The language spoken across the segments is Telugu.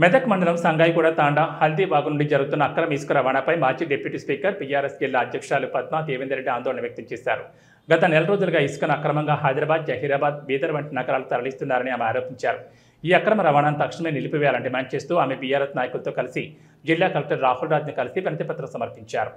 మెదక్ మండలం సంగాయిగూడ తాండా హల్దీబాగు నుండి జరుగుతున్న అక్రమ ఇసుక రవాణాపై మాజీ డిప్యూటీ స్పీకర్ బీఆర్ఎస్ జిల్లా అధ్యక్షురాలు పద్మా దేవేందర్ రెడ్డి ఆందోళన వ్యక్తం చేశారు. గత నెల రోజులుగా ఇసుకను అక్రమంగా హైదరాబాద్, జహీరాబాద్, బీదర్ వంటి నగరాలకు తరలిస్తున్నారని ఆమె ఆరోపించారు. ఈ అక్రమ రవాణాను తక్షణమే నిలిపివేయాలని డిమాండ్ చేస్తూ ఆమె బీఆర్ఎస్ నాయకులతో కలిసి జిల్లా కలెక్టర్ రాహుల్ రాజ్ను కలిసి వినతిపత్రం సమర్పించారు.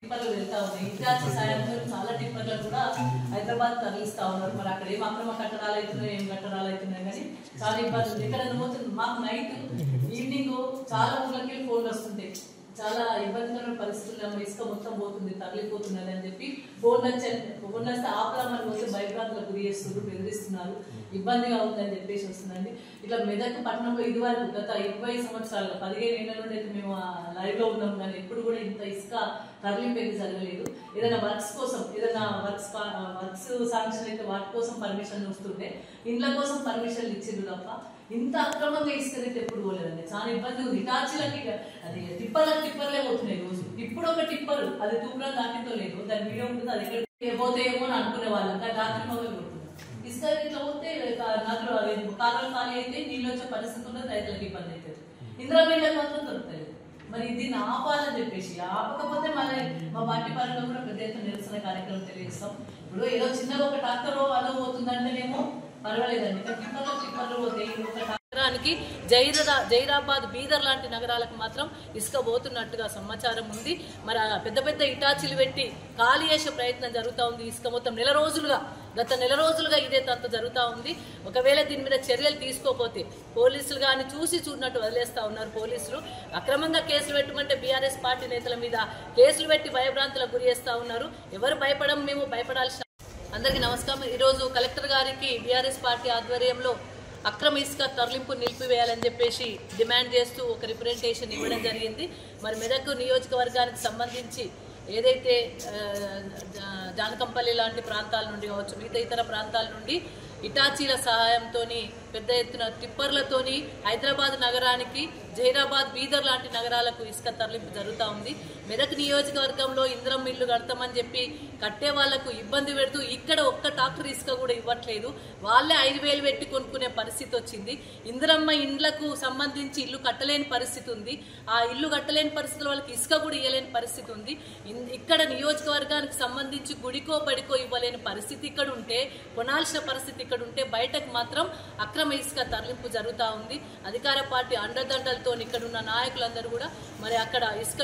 టిప్పర్లు వెళ్తా ఉన్నాయి. ఇటాచి సాయంతో చాలా టిప్పర్లు కూడా హైదరాబాద్ తరలిస్తా ఉన్నారు. మరి అక్కడ ఏం అక్రమ కట్టడాలు అవుతున్నాయి, ఏం కట్టడాలు అవుతున్నాయి కానీ చాలా ఇబ్బంది ఉంది. ఇక్కడ పోతుంది మాకు నైట్ ఈవినింగ్ చాలా ఊళ్ళకి ఫోన్లు వస్తుంటాయి. చాలా ఇబ్బందికరమైన పరిస్థితుల్లో ఇసుక మొత్తం పోతుంది, తరలిపోతున్నది అని చెప్పి ఫోన్ వస్తే ఆపరామని పోతే భయభ్రాంతులకు గురి చేస్తున్నారు, బెదిరిస్తున్నారు, ఇబ్బందిగా ఉందని చెప్పేసి వస్తుందండి. ఇట్లా మెదక్ పట్టణంలో ఇదివరకు గత 20 సంవత్సరాలు 15 ఏళ్ల నుండి అయితే మేము లైవ్ లో ఉన్నాం కానీ ఎప్పుడు కూడా ఇంత ఇసుక తరలింపేది జరగలేదు. ఏదైనా వర్క్స్ కోసం ఏదైనా వర్క్స్ శాంక్షన్ అయితే వాటి కోసం పర్మిషన్ వస్తుంటే ఇండ్ల కోసం పర్మిషన్లు ఇచ్చిండు తప్ప ఇంత అక్రమంగా ఇసుకైతే ఎప్పుడు పోలేదండి. చాలా ఇబ్బంది ఉంది. ఇటాచీలకి అది టిప్పర్లే పోతున్నాయి రోజు. ఇప్పుడు ఒక టిప్పర్ అది తూప్రం దాటితో లేదు, దాని వీడియో ఉంటుంది, అది ఎక్కడ పోతాయేమో అని అనుకునే వాళ్ళం కానీ రాత్రి మొదలు కొడుతున్నాం. ఇసుక ఇట్లా పోతే నదులు కాలువలు ఖాళీ అయితే నీళ్ళు వచ్చే పరిస్థితి ఉన్నది, రైతులకు ఇబ్బంది అవుతుంది. ఇందిరా బిల్డర్ మాత్రం దొరుకుతాయి. మరి దీన్ని ఆపాలని చెప్పేసి ఆపకపోతే మరి మా పార్టీ పరంగా కూడా పెద్ద ఎత్తున నిరసన కార్యక్రమం తెలియజేస్తాం. ఇప్పుడు ఏదో చిన్నగా ఒక ట్రాక్టర్ అలా పోతుందంటేనేమో పర్వాలేదండి, టిప్పర్లు పోతాయి. నగరానికి జైరాబాద్, బీదర్ లాంటి నగరాలకు మాత్రం ఇసుక పోతున్నట్టుగా సమాచారం ఉంది. మరి పెద్ద పెద్ద ఇటాచీలు పెట్టి ఖాళీ చేసే ప్రయత్నం జరుగుతూ ఉంది. ఇసుక మొత్తం గత నెల రోజులుగా ఇదే తంత జరుగుతూ ఉంది. ఒకవేళ దీని మీద చర్యలు తీసుకోకపోతే పోలీసులు కానీ చూసినట్టు వదిలేస్తా ఉన్నారు. పోలీసులు అక్రమంగా కేసులు పెట్టమంటే బీఆర్ఎస్ పార్టీ నేతల మీద కేసులు పెట్టి భయభ్రాంతులకు గురి చేస్తా ఉన్నారు. ఎవరు భయపడం, మేము భయపడాల్సిన. అందరికీ నమస్కారం. ఈరోజు కలెక్టర్ గారికి బీఆర్ఎస్ పార్టీ ఆధ్వర్యంలో అక్రమ ఇసుక తరలింపు నిలిపివేయాలని చెప్పేసి డిమాండ్ చేస్తూ ఒక రిప్రజెంటేషన్ ఇవ్వడం జరిగింది. మరి మెదక్ నియోజకవర్గానికి సంబంధించి ఏదైతే జానకంపల్లి లాంటి ప్రాంతాల నుండి కావచ్చు, మిగతా ఇతర ప్రాంతాల నుండి ఇటాచీల సహాయంతో పెద్ద ఎత్తున టిప్పర్లతోని హైదరాబాద్ నగరానికి, జహీరాబాద్, బీదర్ లాంటి నగరాలకు ఇసుక తరలింపు జరుగుతూ ఉంది. మెదక్ నియోజకవర్గంలో ఇంద్రం ఇల్లు కడతామని చెప్పి కట్టే వాళ్లకు ఇబ్బంది పెడుతూ ఇక్కడ ఒక్క ట్రాక్టర్ ఇసుక కూడా ఇవ్వట్లేదు. వాళ్ళే 5,000 పెట్టి కొనుక్కునే పరిస్థితి వచ్చింది. ఇందిరమ్మ ఇండ్లకు సంబంధించి ఇల్లు కట్టలేని పరిస్థితి ఉంది. ఆ ఇల్లు కట్టలేని పరిస్థితుల వాళ్ళకి ఇసుక కూడా ఇవ్వలేని పరిస్థితి ఉంది. ఇక్కడ నియోజకవర్గానికి సంబంధించి గుడికో బడికో ఇవ్వలేని పరిస్థితి ఇక్కడ ఉంటే, కొనాల్సిన పరిస్థితి ఇక్కడ ఉంటే, బయటకు మాత్రం అక్రమ ఇసుక తరలింపు జరుగుతూ ఉంది. అధికార పార్టీ అండదండలతో ఇక్కడ ఉన్న నాయకులందరూ కూడా మరి అక్కడ ఇసుక